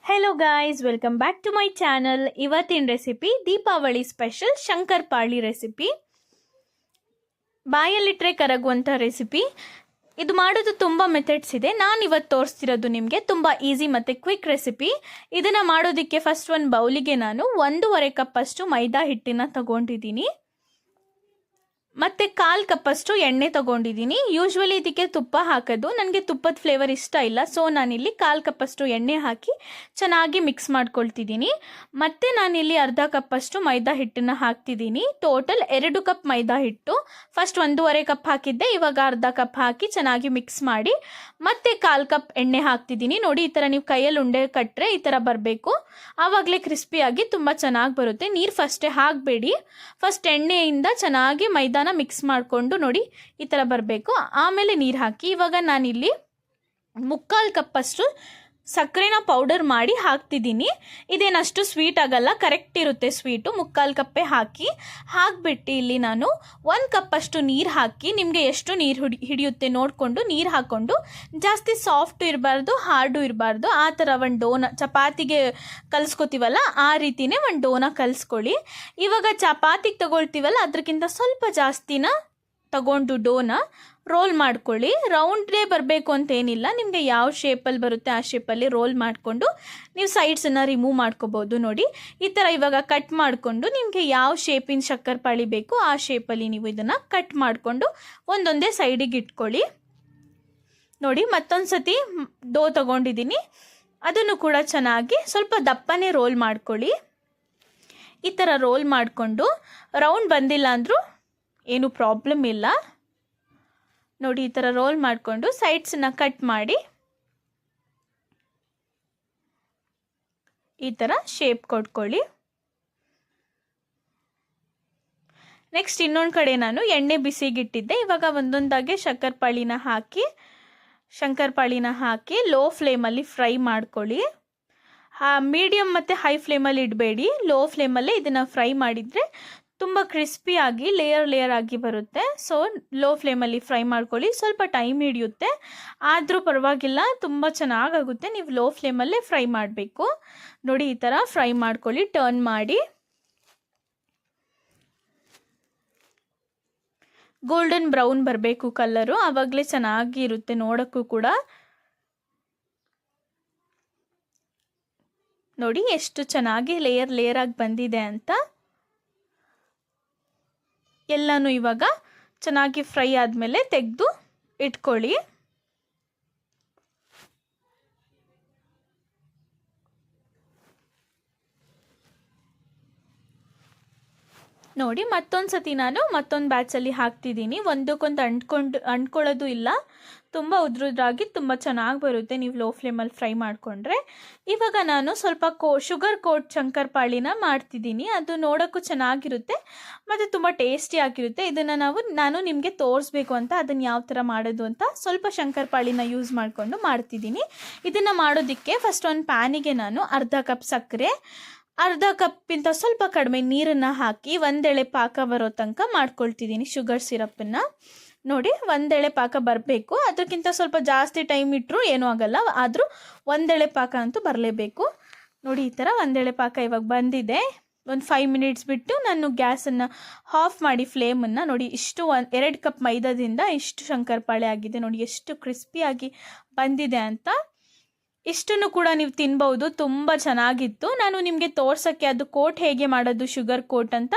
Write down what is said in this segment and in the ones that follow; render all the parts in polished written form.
Hello guys, welcome back to my channel. ಇವತ್ತಿನ recipe Deepavali special Shankarpali recipe. ಬಾಯಲ್ಲಿಟ್ಟರೆ ಕರಗುವಂಥ recipe. ಇದು ಮಾಡೋದು ತುಂಬ ಮೆಥಡ್ಸ್ ಇದೆ. ನಾನು ಇವತ್ತು ತೋರಿಸ್ತಿರೋದು ನಿಮಗೆ ತುಂಬ ಈಸಿ ಮತ್ತು ಕ್ವಿಕ್ ರೆಸಿಪಿ. ಇದನ್ನು ಮಾಡೋದಕ್ಕೆ ಫಸ್ಟ್ ಒಂದು ಬೌಲಿಗೆ ನಾನು 1.5 ಕಪ್ಪಷ್ಟು ಮೈದಾ ಹಿಟ್ಟನ್ನು ತಗೊಂಡಿದ್ದೀನಿ. ಮತ್ತು 1/4 ಕಪ್ಪಷ್ಟು ಎಣ್ಣೆ ತೊಗೊಂಡಿದ್ದೀನಿ. ಯೂಶ್ವಲಿ ಇದಕ್ಕೆ ತುಪ್ಪ ಹಾಕೋದು, ನನಗೆ ತುಪ್ಪದ ಫ್ಲೇವರ್ ಇಷ್ಟ ಇಲ್ಲ. ಸೊ ನಾನಿಲ್ಲಿ 1/4 ಕಪ್ಪಷ್ಟು ಎಣ್ಣೆ ಹಾಕಿ ಚೆನ್ನಾಗಿ ಮಿಕ್ಸ್ ಮಾಡ್ಕೊಳ್ತಿದ್ದೀನಿ. ಮತ್ತು ನಾನಿಲ್ಲಿ ಅರ್ಧ ಕಪ್ಪಷ್ಟು ಮೈದಾ ಹಿಟ್ಟನ್ನು ಹಾಕ್ತಿದ್ದೀನಿ. ಟೋಟಲ್ 2 ಕಪ್ ಮೈದಾ ಹಿಟ್ಟು. ಫಸ್ಟ್ 1.5 ಕಪ್ ಹಾಕಿದ್ದೆ, ಇವಾಗ ಅರ್ಧ ಕಪ್ ಹಾಕಿ ಚೆನ್ನಾಗಿ ಮಿಕ್ಸ್ ಮಾಡಿ ಮತ್ತೆ 1/4 ಕಪ್ ಎಣ್ಣೆ ಹಾಕ್ತಿದ್ದೀನಿ. ನೋಡಿ, ಈ ಥರ ನೀವು ಕೈಯಲ್ಲಿ ಉಂಡೆ ಕಟ್ಟರೆ ಈ ಥರ ಬರಬೇಕು. ಆವಾಗಲೇ ಕ್ರಿಸ್ಪಿಯಾಗಿ ತುಂಬ ಚೆನ್ನಾಗಿ ಬರುತ್ತೆ. ನೀರು ಫಸ್ಟೇ ಹಾಕಬೇಡಿ. ಫಸ್ಟ್ ಎಣ್ಣೆಯಿಂದ ಚೆನ್ನಾಗಿ ಮೈದಾನ ಮಿಕ್ಸ್ ಮಾಡಿಕೊಂಡು ನೋಡಿ ಈ ಥರ ಬರಬೇಕು. ಆಮೇಲೆ ನೀರು ಹಾಕಿ. ಇವಾಗ ನಾನಿಲ್ಲಿ 3/4 ಕಪ್ಪಷ್ಟು ಸಕ್ಕರೆನ ಪೌಡರ್ ಮಾಡಿ ಹಾಕ್ತಿದ್ದೀನಿ. ಇದೇನಷ್ಟು ಸ್ವೀಟ್ ಆಗಲ್ಲ, ಕರೆಕ್ಟ್ ಇರುತ್ತೆ ಸ್ವೀಟು. 3/4 ಕಪ್ಪೇ ಹಾಕಿಬಿಟ್ಟು ಇಲ್ಲಿ ನಾನು 1 ಕಪ್ಪಷ್ಟು ನೀರು ಹಾಕಿ, ನಿಮಗೆ ಎಷ್ಟು ನೀರು ಹಿಡಿಯುತ್ತೆ ನೋಡಿಕೊಂಡು ನೀರು ಹಾಕ್ಕೊಂಡು, ಜಾಸ್ತಿ ಸಾಫ್ಟು ಇರಬಾರ್ದು, ಹಾರ್ಡು ಇರಬಾರ್ದು. ಆ ಥರ ಒಂದು ಡೋನ ಚಪಾತಿಗೆ ಕಲಿಸ್ಕೊತೀವಲ್ಲ ಆ ರೀತಿಯೇ ಒಂದು ಡೋನ ಕಲಿಸ್ಕೊಳ್ಳಿ. ಇವಾಗ ಚಪಾತಿಗೆ ತಗೊಳ್ತೀವಲ್ಲ ಅದಕ್ಕಿಂತ ಸ್ವಲ್ಪ ಜಾಸ್ತಿನ ತಗೊಂಡು ಡೋನ ರೋಲ್ ಮಾಡ್ಕೊಳ್ಳಿ. ರೌಂಡೇ ಬರಬೇಕು ಅಂತೇನಿಲ್ಲ, ನಿಮಗೆ ಯಾವ ಶೇಪಲ್ಲಿ ಬರುತ್ತೆ ಆ ಶೇಪಲ್ಲಿ ರೋಲ್ ಮಾಡಿಕೊಂಡು ನೀವು ಸೈಡ್ಸನ್ನು ರಿಮೂವ್ ಮಾಡ್ಕೋಬೋದು. ನೋಡಿ ಈ ಥರ ಇವಾಗ ಕಟ್ ಮಾಡಿಕೊಂಡು ನಿಮಗೆ ಯಾವ ಶೇಪಿನ ಶಂಕರಪಾಳಿ ಬೇಕು ಆ ಶೇಪಲ್ಲಿ ನೀವು ಇದನ್ನು ಕಟ್ ಮಾಡಿಕೊಂಡು ಒಂದೊಂದೇ ಸೈಡಿಗೆ ಇಟ್ಕೊಳ್ಳಿ. ನೋಡಿ, ಮತ್ತೊಂದು ಸತಿ ಡೋ ತೊಗೊಂಡಿದ್ದೀನಿ, ಅದನ್ನು ಕೂಡ ಚೆನ್ನಾಗಿ ಸ್ವಲ್ಪ ದಪ್ಪನೇ ರೋಲ್ ಮಾಡ್ಕೊಳ್ಳಿ. ಈ ಥರ ರೋಲ್ ಮಾಡಿಕೊಂಡು ರೌಂಡ್ ಬಂದಿಲ್ಲ ಅಂದರೂ ಏನು ಪ್ರಾಬ್ಲಮ್ ಇಲ್ಲ. ನೋಡಿ, ಈ ಥರ ರೋಲ್ ಮಾಡಿಕೊಂಡು ಸೈಡ್ಸನ್ನ ಕಟ್ ಮಾಡಿ ಈ ಥರ ಶೇಪ್ ಕೊಟ್ಕೊಳ್ಳಿ. ನೆಕ್ಸ್ಟ್ ಇನ್ನೊಂದು ಕಡೆ ನಾನು ಎಣ್ಣೆ ಬಿಸಿಗಿಟ್ಟಿದ್ದೆ. ಇವಾಗ ಒಂದೊಂದಾಗೆ ಶಂಕರಪಾಳಿನ ಹಾಕಿ ಲೋ ಫ್ಲೇಮಲ್ಲಿ ಫ್ರೈ ಮಾಡ್ಕೊಳ್ಳಿ. ಮೀಡಿಯಮ್ ಮತ್ತು ಹೈ ಫ್ಲೇಮಲ್ಲಿ ಇಡಬೇಡಿ, ಲೋ ಫ್ಲೇಮಲ್ಲೇ ಇದನ್ನು ಫ್ರೈ ಮಾಡಿದರೆ ತುಂಬ ಕ್ರಿಸ್ಪಿಯಾಗಿ ಲೇಯರ್ ಆಗಿ ಬರುತ್ತೆ. ಸೊ ಲೋ ಫ್ಲೇಮಲ್ಲಿ ಫ್ರೈ ಮಾಡ್ಕೊಳ್ಳಿ. ಸ್ವಲ್ಪ ಟೈಮ್ ಹಿಡಿಯುತ್ತೆ, ಆದರೂ ಪರವಾಗಿಲ್ಲ, ತುಂಬ ಚೆನ್ನಾಗಾಗುತ್ತೆ. ನೀವು ಲೋ ಫ್ಲೇಮಲ್ಲೇ ಫ್ರೈ ಮಾಡಬೇಕು. ನೋಡಿ, ಈ ಥರ ಫ್ರೈ ಮಾಡ್ಕೊಳ್ಳಿ. ಟರ್ನ್ ಮಾಡಿ ಗೋಲ್ಡನ್ ಬ್ರೌನ್ ಬರಬೇಕು ಕಲರು, ಆವಾಗಲೇ ಚೆನ್ನಾಗಿ ಇರುತ್ತೆ ನೋಡೋಕ್ಕೂ ಕೂಡ. ನೋಡಿ ಎಷ್ಟು ಚೆನ್ನಾಗಿ ಲೇಯರ್ ಆಗಿ ಬಂದಿದೆ ಅಂತ. ಎಲ್ಲನೂ ಇವಾಗ ಚೆನ್ನಾಗಿ ಫ್ರೈ ಆದಮೇಲೆ ತೆಗೆದು ಇಟ್ಕೊಳ್ಳಿ. ನೋಡಿ, ಮತ್ತೊಂದು ಸತಿ ನಾನು ಮತ್ತೊಂದು ಬ್ಯಾಚಲ್ಲಿ ಹಾಕ್ತಿದ್ದೀನಿ. ಒಂದಕ್ಕೊಂದು ಅಂಟ್ಕೊಳ್ಳೋದು ಇಲ್ಲ, ತುಂಬ ಉದ್ರುದ್ರಾಗಿ ತುಂಬ ಚೆನ್ನಾಗಿ ಬರುತ್ತೆ ನೀವು ಲೋ ಫ್ಲೇಮಲ್ಲಿ ಫ್ರೈ ಮಾಡಿಕೊಂಡ್ರೆ. ಇವಾಗ ನಾನು ಸ್ವಲ್ಪ ಶುಗರ್ ಕೋಟ್ ಶಂಕರಪಾಳಿನ ಮಾಡ್ತಿದ್ದೀನಿ. ಅದು ನೋಡೋಕ್ಕೂ ಚೆನ್ನಾಗಿರುತ್ತೆ ಮತ್ತು ತುಂಬ ಟೇಸ್ಟಿಯಾಗಿರುತ್ತೆ. ಇದನ್ನು ನಾನು ನಿಮಗೆ ತೋರಿಸ್ಬೇಕು ಅಂತ ಅದನ್ನು ಯಾವ ಥರ ಮಾಡೋದು ಅಂತ ಸ್ವಲ್ಪ ಶಂಕರಪಾಳಿನ ಯೂಸ್ ಮಾಡಿಕೊಂಡು ಮಾಡ್ತಿದ್ದೀನಿ. ಇದನ್ನು ಮಾಡೋದಕ್ಕೆ ಫಸ್ಟ್ ಒಂದು ಪ್ಯಾನಿಗೆ ನಾನು ಅರ್ಧ ಕಪ್ ಸಕ್ಕರೆ, ಅರ್ಧ ಕಪ್ಪಿಂತ ಸ್ವಲ್ಪ ಕಡಿಮೆ ನೀರನ್ನು ಹಾಕಿ 1 ಎಳೆ ಪಾಕ ಬರೋ ತನಕ ಮಾಡ್ಕೊಳ್ತಿದ್ದೀನಿ ಶುಗರ್ ಸಿರಪ್ಪನ್ನು. ನೋಡಿ, 1 ಎಳೆ ಪಾಕ ಬರಬೇಕು. ಅದಕ್ಕಿಂತ ಸ್ವಲ್ಪ ಜಾಸ್ತಿ ಟೈಮ್ ಇಟ್ಟರು ಏನೂ ಆಗಲ್ಲ, ಆದರೂ 1 ಎಳೆ ಪಾಕ ಅಂತೂ ಬರಲೇಬೇಕು. ನೋಡಿ, ಈ ಥರ 1 ಎಳೆ ಪಾಕ ಇವಾಗ ಬಂದಿದೆ. ಒಂದು 5 ಮಿನಿಟ್ಸ್ ಬಿಟ್ಟು ನಾನು ಗ್ಯಾಸನ್ನು ಆಫ್ ಮಾಡಿ ಫ್ಲೇಮನ್ನು ನೋಡಿ, ಇಷ್ಟು 2 ಕಪ್ ಮೈದಾದಿಂದ ಇಷ್ಟು ಶಂಕರಪಾಳಿ ಆಗಿದೆ. ನೋಡಿ ಎಷ್ಟು ಕ್ರಿಸ್ಪಿಯಾಗಿ ಬಂದಿದೆ ಅಂತ. ಇಷ್ಟನ್ನು ಕೂಡ ನೀವು ತಿನ್ಬೋದು, ತುಂಬ ಚೆನ್ನಾಗಿತ್ತು. ನಾನು ನಿಮಗೆ ತೋರ್ಸೋಕ್ಕೆ ಅದು ಕೋಟ್ ಹೇಗೆ ಮಾಡೋದು ಶುಗರ್ ಕೋಟ್ ಅಂತ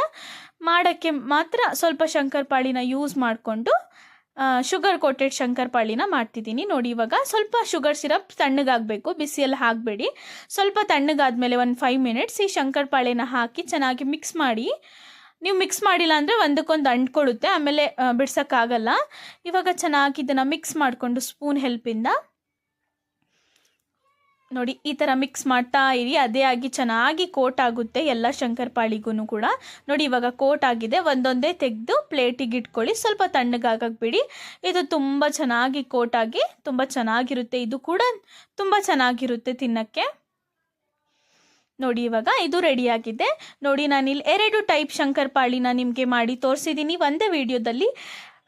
ಮಾಡೋಕ್ಕೆ ಮಾತ್ರ ಸ್ವಲ್ಪ ಶಂಕರಪಾಳಿನ ಯೂಸ್ ಮಾಡಿಕೊಂಡು ಶುಗರ್ ಕೋಟೆಡ್ ಶಂಕರಪಾಳಿನ ಮಾಡ್ತಿದ್ದೀನಿ. ನೋಡಿ, ಇವಾಗ ಸ್ವಲ್ಪ ಶುಗರ್ ಸಿರಪ್ ತಣ್ಣಗಾಗಬೇಕು, ಬಿಸಿಯಲ್ಲಿ ಹಾಕಬೇಡಿ. ಸ್ವಲ್ಪ ತಣ್ಣಗಾದ್ಮೇಲೆ ಒಂದು 5 ಮಿನಿಟ್ಸ್ ಈ ಶಂಕರಪಾಳಿನ ಹಾಕಿ ಚೆನ್ನಾಗಿ ಮಿಕ್ಸ್ ಮಾಡಿ. ನೀವು ಮಿಕ್ಸ್ ಮಾಡಿಲ್ಲ ಅಂದರೆ ಒಂದಕ್ಕೊಂದು ಅಂಟ್ಕೊಳ್ಳುತ್ತೆ, ಆಮೇಲೆ ಬಿಡ್ಸೋಕ್ಕಾಗಲ್ಲ. ಇವಾಗ ಚೆನ್ನಾಗಿ ಇದನ್ನು ಮಿಕ್ಸ್ ಮಾಡಿಕೊಂಡು ಸ್ಪೂನ್ ಹೆಲ್ಪಿಂದ ನೋಡಿ ಈ ಥರ ಮಿಕ್ಸ್ ಮಾಡ್ತಾ ಇರಿ. ಅದೇ ಆಗಿ ಚೆನ್ನಾಗಿ ಕೋಟ್ ಆಗುತ್ತೆ ಎಲ್ಲ ಶಂಕರಪಾಳಿಗೂ ಕೂಡ. ನೋಡಿ, ಇವಾಗ ಕೋಟ್ ಆಗಿದೆ. ಒಂದೊಂದೇ ತೆಗೆದು ಪ್ಲೇಟಿಗೆ ಇಟ್ಕೊಳ್ಳಿ. ಸ್ವಲ್ಪ ತಣ್ಣಗಾಗಬಿಡಿ. ಇದು ತುಂಬ ಚೆನ್ನಾಗಿ ಕೋಟ್ ಆಗಿ ತುಂಬ ಚೆನ್ನಾಗಿರುತ್ತೆ. ಇದು ಕೂಡ ತುಂಬ ಚೆನ್ನಾಗಿರುತ್ತೆ ತಿನ್ನೋಕ್ಕೆ. ನೋಡಿ, ಇವಾಗ ಇದು ರೆಡಿಯಾಗಿದೆ. ನೋಡಿ, ನಾನಿಲ್ಲಿ 2 ಟೈಪ್ ಶಂಕರಪಾಳಿನ ನಿಮಗೆ ಮಾಡಿ ತೋರಿಸಿದ್ದೀನಿ ಒಂದೇ ವಿಡಿಯೋದಲ್ಲಿ.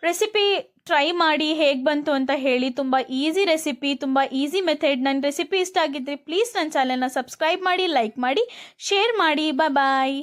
ರೆಸಿಪಿ ಟ್ರೈ ಮಾಡಿ ಹೇಗೆ ಬಂತು ಅಂತ ಹೇಳಿ. ತುಂಬ ಈಸಿ ರೆಸಿಪಿ, ತುಂಬ ಈಸಿ ಮೆಥಡ್. ನನ್ನ ರೆಸಿಪಿ ಇಷ್ಟ ಆಗಿದ್ದರೆ ಪ್ಲೀಸ್ ನನ್ನ ಚಾನಲ್ನ ಸಬ್ಸ್ಕ್ರೈಬ್ ಮಾಡಿ, ಲೈಕ್ ಮಾಡಿ, ಶೇರ್ ಮಾಡಿ. ಬಾಯ್.